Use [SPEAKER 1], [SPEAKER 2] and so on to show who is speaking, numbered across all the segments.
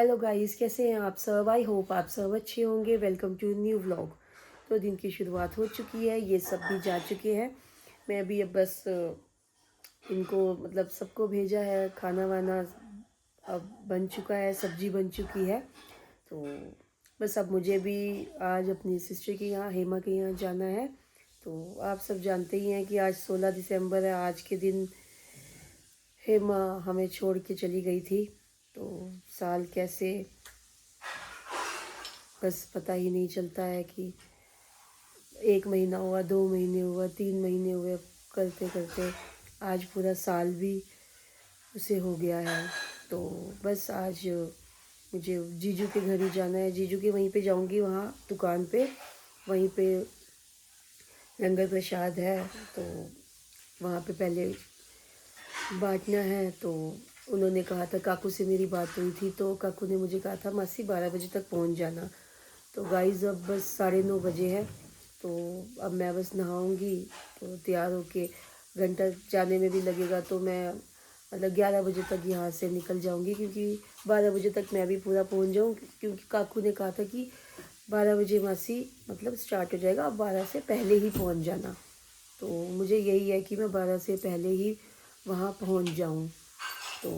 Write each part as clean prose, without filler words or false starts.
[SPEAKER 1] Hello guys, कैसे हैं आप सब। आई होप आप सब अच्छे होंगे। Welcome to new vlog. तो दिन की शुरुआत हो चुकी है, ये सब भी जा चुके हैं। मैं भी अब बस इनको मतलब सबको भेजा है। खाना वाना अब बन चुका है, सब्जी बन चुकी है। तो बस अब मुझे भी आज अपनी सिस्टर के यहाँ, हेमा के यहाँ जाना है। तो आप सब जानते ही हैं कि आज 16 दिसंबर है। आज के दिन हेमा हमें छोड़ के चली गई थी। तो साल कैसे बस पता ही नहीं चलता है कि 1 महीना हुआ, 2 महीने हुआ, 3 महीने हुए, करते करते आज पूरा साल भी उसे हो गया है। तो बस आज मुझे जीजू के घर ही जाना है। जीजू के वहीं पे जाऊंगी, वहाँ दुकान पे, वहीं पे लंगर प्रसाद है। तो वहाँ पे पहले बांटना है। तो उन्होंने कहा था, काकू से मेरी बात हुई थी, तो काकू ने मुझे कहा था मासी 12 बजे तक पहुँच जाना। तो गाइस अब बस 9:30 बजे है। तो अब मैं बस नहाऊंगी, तो तैयार होके घंटा जाने में भी लगेगा। तो मैं मतलब 11 बजे तक यहाँ से निकल जाऊंगी, क्योंकि 12 बजे तक मैं भी पूरा पहुँच जाऊँ। क्योंकि काकू ने कहा था कि 12 बजे मासी मतलब स्टार्ट हो जाएगा, अब 12 से पहले ही पहुँच जाना। तो मुझे यही है कि मैं 12 से पहले ही वहाँ पहुँच जाऊँ। तो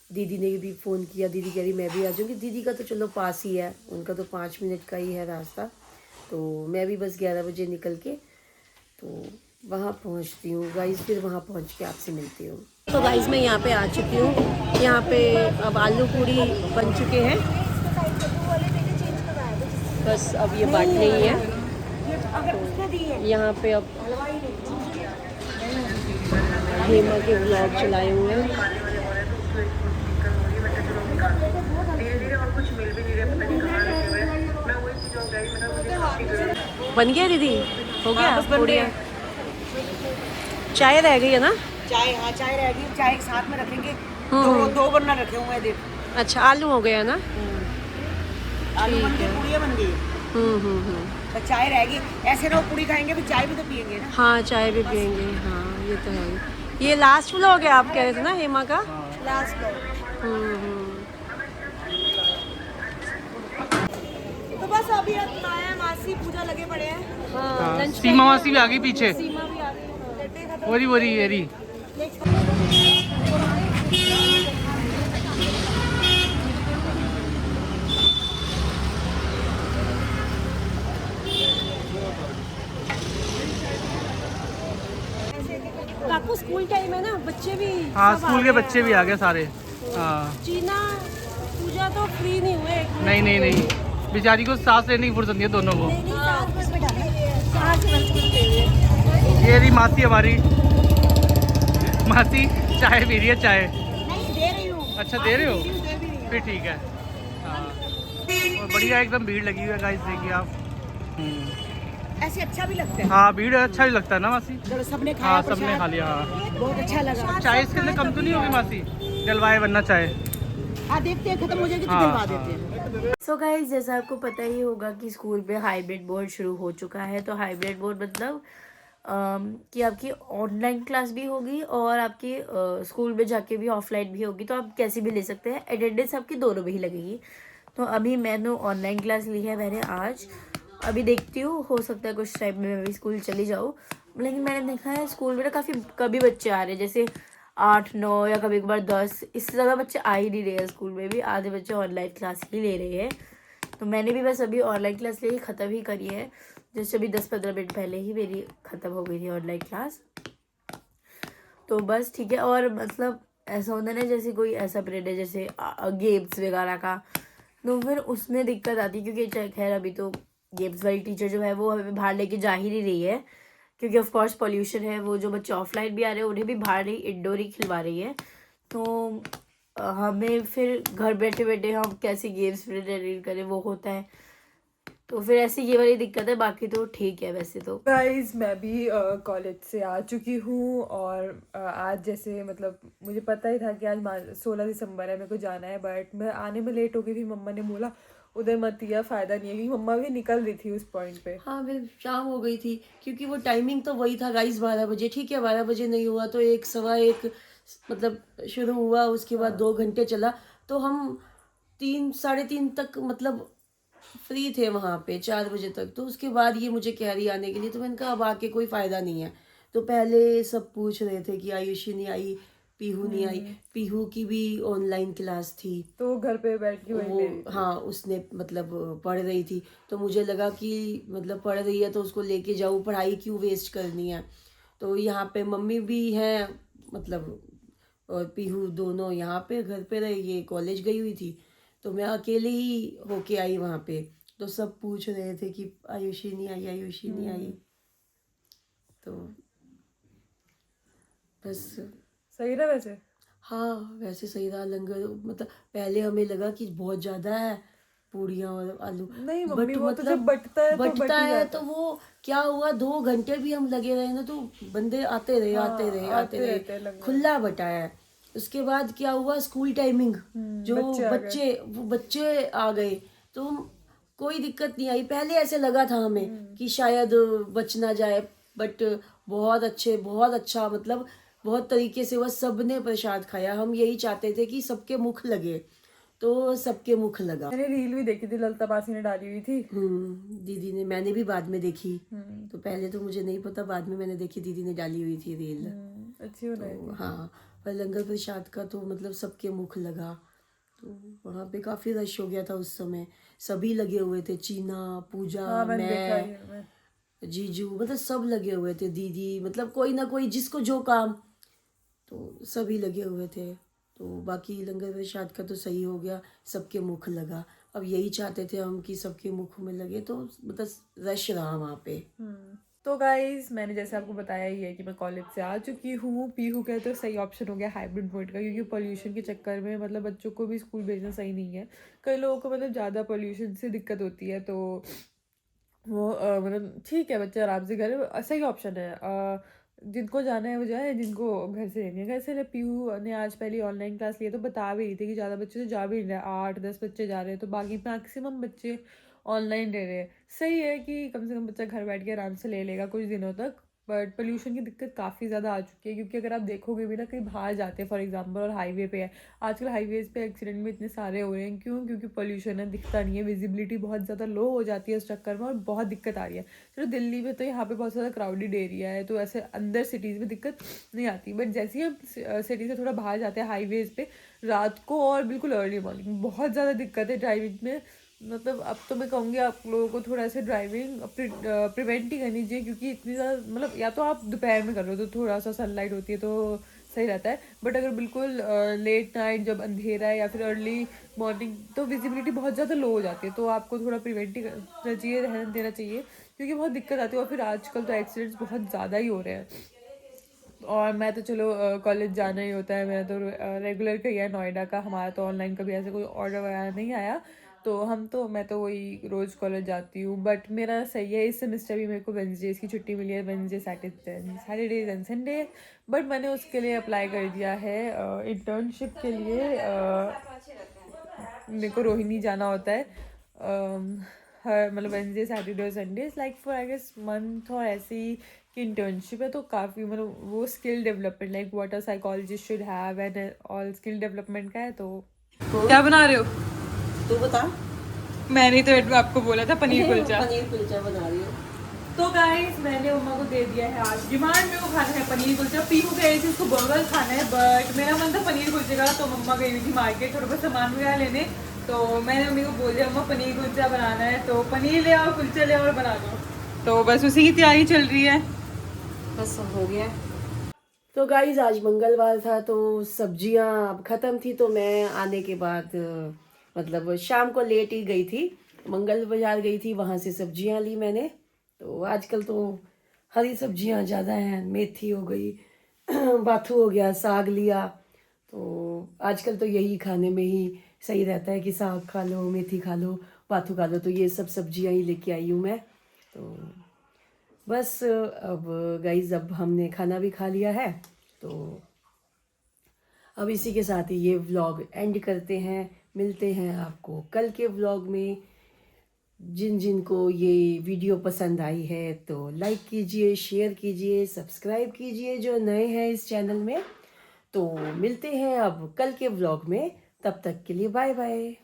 [SPEAKER 1] दीदी ने भी फ़ोन किया, दीदी कह रही मैं भी आ जाऊँगी। दीदी का तो चलो पास ही है, उनका तो 5 मिनट का ही है रास्ता। तो मैं भी बस 11 बजे निकल के तो वहाँ पहुँचती हूँ गाइस। फिर वहाँ पहुँच के आपसे मिलती हूँ। तो गाइस मैं यहाँ पे आ चुकी हूँ। यहाँ पे अब आलू पूरी बन चुके हैं, बस अब ये बांटने ही है। तो यहाँ पे अब हेमा के व्लॉग चलाए हुए हैं। बन गया दीदी, हो गया पूड़ियाँ। चाय रह गई है ना?
[SPEAKER 2] चाय, हाँ चाय रहेगी। चाय साथ में रखेंगे। दो बर्नर रखे हुए हैं देख।
[SPEAKER 1] अच्छा, आलू हो गया ना?
[SPEAKER 2] आलू बन के पूड़ियाँ बन गई। तो चाय रहेगी। ऐसे ना वो पूड़ी खाएंगे, फिर चाय भी तो पियेंगे ना।
[SPEAKER 1] हाँ, चाय भी पियेंगे। हाँ ये तो है। ये लास्ट व्लॉग है आप कह रहे थे ना हेमा का?
[SPEAKER 2] लास्ट तो बस अभी माया मासी पूजा लगे पड़े हैं।
[SPEAKER 1] हाँ, लंच
[SPEAKER 3] सीमा मासी भी आ गई पीछे।
[SPEAKER 1] सीमा भी आ गई।
[SPEAKER 3] वरी एरी।
[SPEAKER 1] काकू स्कूल टाइम है ना, बच्चे भी
[SPEAKER 3] हाँ,
[SPEAKER 1] सब
[SPEAKER 3] स्कूल के
[SPEAKER 1] गए
[SPEAKER 3] बच्चे भी आ गए सारे। हाँ,
[SPEAKER 1] चीना पूजा तो फ्री नहीं हुए।
[SPEAKER 3] नहीं बेचारी को सांस लेने की फुर्सत नहीं है दोनों को। ये रही मासी हमारी। मासी चाय पी रही है, चाय।
[SPEAKER 2] नहीं दे रही हूँ।
[SPEAKER 3] अच्छा दे रहे हो, फिर ठीक है। हाँ, और बढ़िया एकदम भीड़ लगी हुई है गाइस, देखिए आप।
[SPEAKER 2] ऐसे अच्छा भी लगता है।
[SPEAKER 3] हाँ, भीड़ अच्छा ही लगता है ना मासी।
[SPEAKER 2] जब सबने खाया
[SPEAKER 3] हाँ, सबने
[SPEAKER 2] प्रसाद,
[SPEAKER 3] खा लिया। हाँ,
[SPEAKER 2] बहुत अच्छा लगा।
[SPEAKER 3] चाय इसके अंदर कम तो नहीं होगी मासी? जलवाए वरना चाय।
[SPEAKER 2] हाँ देखते हैं, खत्म हो जाएगी तो
[SPEAKER 3] हाँ,
[SPEAKER 2] दिलवा
[SPEAKER 3] हाँ।
[SPEAKER 2] देते हैं।
[SPEAKER 1] सो गाइस, जैसा आपको पता ही होगा कि स्कूल में हाइब्रिड बोर्ड शुरू हो चुका है। तो हाइब्रिड बोर्ड मतलब कि आपकी ऑनलाइन क्लास भी होगी और आपकी स्कूल में जाके भी ऑफलाइन भी होगी। तो आप कैसे भी ले सकते हैं, अटेंडेंस आपकी दोनों में ही लगेगी। तो अभी मैंने ऑनलाइन क्लास ली है मैंने आज। अभी देखती हूँ, हो सकता है कुछ टाइम में मैं भी स्कूल चली जाऊँ। लेकिन मैंने देखा है स्कूल में ना काफ़ी कभी बच्चे आ रहे हैं, जैसे 8 9 या कभी कभार 10। इससे ज़्यादा बच्चे आ ही नहीं रहे हैं स्कूल में भी। आधे बच्चे ऑनलाइन क्लास ही ले रहे हैं। तो मैंने भी बस अभी ऑनलाइन क्लास ले ही ख़त्म ही करी है। जैसे अभी 10 15 मिनट पहले ही मेरी ख़त्म हो गई थी ऑनलाइन क्लास। तो बस ठीक है। और मतलब ऐसा होता है ना, जैसे कोई ऐसा पीरियड है जैसे गेम्स वगैरह का, तो फिर उसमें दिक्कत आती है। क्योंकि खैर अभी तो गेम्स वाली टीचर जो है वो हमें बाहर लेके जा ही नहीं रही है, क्योंकि ऑफ कोर्स पॉल्यूशन है। वो जो बच्चे ऑफलाइन भी आ रहे हैं उन्हें भी बाहर नहीं, इंडोर ही खिलवा रही है। तो हमें फिर घर बैठे बैठे हम कैसे गेम्स प्रेजेंट करें, वो होता है। तो फिर ऐसी ये वाली दिक्कत है, बाकी तो ठीक है वैसे तो।
[SPEAKER 4] गाइस मैं भी कॉलेज से आ चुकी हूँ। और आज जैसे मतलब मुझे पता ही था कि आज 16 दिसंबर है, मेरे को जाना है, बट मैं आने में लेट हो गई थी। मम्मा ने बोला उधर मत या फ़ायदा नहीं है, क्योंकि मम्मा भी निकल रही थी उस पॉइंट पे।
[SPEAKER 1] हाँ, फिर शाम हो गई थी, क्योंकि वो टाइमिंग तो वही था गाइस 12 बजे। ठीक है, 12 बजे नहीं हुआ तो 1 सवा 1 मतलब शुरू हुआ, उसके बाद 2 घंटे चला। तो हम 3 साढ़े 3 तक मतलब फ्री थे वहाँ पे, 4 बजे तक। तो उसके बाद ये मुझे कह रही आने के लिए, तो मैंने कहा अब आके कोई फ़ायदा नहीं है। तो पहले सब पूछ रहे थे कि आयुषी नहीं आई, पीहू नहीं आई। पीहू की भी ऑनलाइन क्लास थी,
[SPEAKER 4] तो वो घर पे बैठ के वही
[SPEAKER 1] वो
[SPEAKER 4] ले रही थी।
[SPEAKER 1] हाँ उसने मतलब पढ़ रही थी। तो मुझे लगा कि मतलब पढ़ रही है तो उसको लेके जाऊँ, पढ़ाई क्यों वेस्ट करनी है। तो यहाँ पे मम्मी भी हैं मतलब, और पीहू दोनों यहाँ पे घर पे रहे, ये कॉलेज गई हुई थी। तो मैं अकेले ही होके आई वहाँ पे। तो सब पूछ रहे थे कि आयुषी नहीं आई, आयुषी नहीं आई। तो बस
[SPEAKER 4] सही रहा वैसे।
[SPEAKER 1] हाँ वैसे सही रहा लंगर। मतलब पहले हमें लगा कि बहुत ज़्यादा है पूड़ियाँ और आलू,
[SPEAKER 4] नहीं मम्मी,
[SPEAKER 1] बट
[SPEAKER 4] वो तो जब
[SPEAKER 1] मतलब
[SPEAKER 4] बटता है तो बट
[SPEAKER 1] बटता
[SPEAKER 4] ही
[SPEAKER 1] है।
[SPEAKER 4] जाता
[SPEAKER 1] तो
[SPEAKER 4] है।
[SPEAKER 1] वो क्या हुआ, 2 घंटे भी हम लगे रहे ना, तो बंदे आते रहे आते रहे
[SPEAKER 4] हाँ,
[SPEAKER 1] आते
[SPEAKER 4] आते
[SPEAKER 1] रहे,
[SPEAKER 4] रहते हैं लंगर।
[SPEAKER 1] खुला बटा है। उसके बाद क्या हुआ, स्कूल टाइमिंग, जो
[SPEAKER 4] बच्चे आ गए।
[SPEAKER 1] बच्चे आ गए। तो कोई दिक्कत नहीं आई। पहले ऐसे लगा था हमें कि शायद बच ना जाए, बट बहुत अच्छा मतलब बहुत तरीके से वह सबने प्रसाद खाया। हम यही चाहते थे कि सबके मुख लगे, तो सबके मुख लगा।
[SPEAKER 4] मैंने रील भी देखी थी, ललिता बासी ने डाली हुई थी।
[SPEAKER 1] दीदी ने, मैंने भी बाद में देखी। तो पहले तो मुझे नहीं पता, बाद में मैंने देखी दीदी ने डाली हुई थी रील।
[SPEAKER 4] अच्छी बनाई
[SPEAKER 1] तो
[SPEAKER 4] थी।
[SPEAKER 1] हाँ, पर लंगर प्रसाद का तो मतलब सबके मुख लगा। तो वहाँ पे काफ़ी रश हो गया था उस समय, सभी लगे हुए थे, चीना, पूजा,
[SPEAKER 4] हाँ मैंने देखा
[SPEAKER 1] मैं,
[SPEAKER 4] ये मैं।
[SPEAKER 1] जीजू, मतलब सब लगे हुए थे, दीदी, मतलब कोई ना कोई जिसको जो काम, तो सभी लगे हुए थे। तो बाकी लंगर प्रसाद का तो सही हो गया, सबके मुख लगा। अब यही चाहते थे हम कि सबके मुख में लगे, तो मतलब रश रहा वहाँ पे।
[SPEAKER 4] तो गाइज मैंने जैसे आपको बताया ही है कि मैं कॉलेज से आ चुकी हूँ। पीहू का तो सही ऑप्शन हो गया हाइब्रिड मोड का, क्योंकि पोल्यूशन के चक्कर में मतलब बच्चों को भी स्कूल भेजना सही नहीं है। कई लोगों को मतलब ज़्यादा पोल्यूशन से दिक्कत होती है, तो वो मतलब ठीक है, बच्चे आराम से घर, सही ऑप्शन है। जिनको जाना है वो जाए, जिनको घर से लेनी है घर से ले। पीयू ने आज पहले ऑनलाइन क्लास लिया तो बता भी रही थी कि ज़्यादा बच्चे तो जा भी नहीं रहे, 8-10 बच्चे जा रहे हैं, तो बाकी मैक्सिमम बच्चे ऑनलाइन ले रहे हैं। सही है कि कम से कम बच्चा घर बैठ के आराम से ले लेगा कुछ दिनों तक। बट पोल्यूशन की दिक्कत काफ़ी ज़्यादा आ चुकी है, क्योंकि अगर आप देखोगे भी ना, कहीं बाहर जाते हैं फॉर एग्जांपल और हाईवे पे है, आजकल हाईवेज पे एक्सीडेंट भी इतने सारे हो रहे हैं। क्यों? क्योंकि पोल्यूशन है, दिखता नहीं है, विजिबिलिटी बहुत ज़्यादा लो हो जाती है उस चक्कर में, और बहुत दिक्कत आ रही है। चलो दिल्ली में तो यहाँ पे बहुत ज़्यादा क्राउडेड एरिया है, तो ऐसे अंदर सिटीज़ में दिक्कत नहीं आती। बट जैसे ही हम सिटी से थोड़ा बाहर जाते हैं हाईवेज पे, रात को और बिल्कुल अर्ली मॉर्निंग बहुत ज़्यादा दिक्कत है ड्राइविंग में। मतलब अब तो मैं कहूँगी आप लोगों को थोड़ा सा ड्राइविंग प्रिवेंट ही करनी चाहिए, क्योंकि इतनी ज़्यादा मतलब, या तो आप दोपहर में कर रहे हो तो थोड़ा सा सनलाइट होती है तो सही रहता है। बट अगर बिल्कुल लेट नाइट जब अंधेरा है या फिर अर्ली मॉर्निंग, तो विजिबिलिटी बहुत ज़्यादा लो हो जाती है, तो आपको थोड़ा प्रिवेंट ही करना चाहिए, रहने देना चाहिए, क्योंकि बहुत दिक्कत आती है। और फिर आजकल तो एक्सीडेंट्स बहुत ज़्यादा ही हो रहे हैं। और मैं तो चलो कॉलेज जाना ही होता है, मेरा तो रेगुलर का ही है नोएडा का। हमारा तो ऑनलाइन कभी ऐसे कोई ऑर्डर वगैरह नहीं आया, तो मैं तो वही रोज़ कॉलेज जाती हूँ। बट मेरा सही है, इस सेमेस्टर भी मेरे को वेडनेसडेज की छुट्टी मिली है, Wednesday, Saturdays and Sunday. But मैंने उसके लिए अप्लाई कर दिया है इंटर्नशिप के लिए। मेरे को रोहिणी जाना होता है हर मतलब वेडनेसडे, सैटरडे और Sunday, like for I guess month, और ऐसी की इंटर्नशिप है। तो काफ़ी मतलब वो skill development, like what a psychologist should have and all skill development का है। तो क्या बना रहे हो?
[SPEAKER 1] तो बता।
[SPEAKER 4] मैंने तो आपको बोला था पनीर कुलचा।
[SPEAKER 1] पनीर कुलचा बना रही हूँ।
[SPEAKER 4] तो गाइस मैंने मम्मा को दे दिया है आज डिमांड, मेरे को खाना है पनीर कुलचा। पीहू गई थी, उसको बर्गर खाना है, बट मेरा मन था पनीर कुलचे का, तो मम्मा गई हुई थी मार्केट थोड़ा बहुत सामान वगैरह लेने। तो मैंने मम्मी को बोल दिया मम्मा पनीर कुलचा बनाना है, तो पनीर ले आओ, कुलचे ले आओ और बना दो। तो बस उसी की तैयारी चल रही है।
[SPEAKER 1] बस हो गया। तो गाइज आज मंगलवार था, तो सब्जियां अब ख़त्म थी, तो मैं आने के बाद मतलब शाम को लेट ही गई थी, मंगल बाजार गई थी, वहाँ से सब्जियां ली मैंने। तो आजकल तो हरी सब्जियां ज़्यादा हैं, मेथी हो गई, बाथू हो गया, साग लिया। तो आजकल तो यही खाने में ही सही रहता है कि साग खा लो, मेथी खा लो, बाथू खा लो। तो ये सब सब्जियां ही लेके आई हूँ मैं। तो बस अब गाइज अब हमने खाना भी खा लिया है, तो अब इसी के साथ ही ये व्लॉग एंड करते हैं। मिलते हैं आपको कल के व्लॉग में। जिन जिन को ये वीडियो पसंद आई है तो लाइक कीजिए, शेयर कीजिए, सब्सक्राइब कीजिए जो नए हैं इस चैनल में। तो मिलते हैं अब कल के व्लॉग में। तब तक के लिए बाय बाय।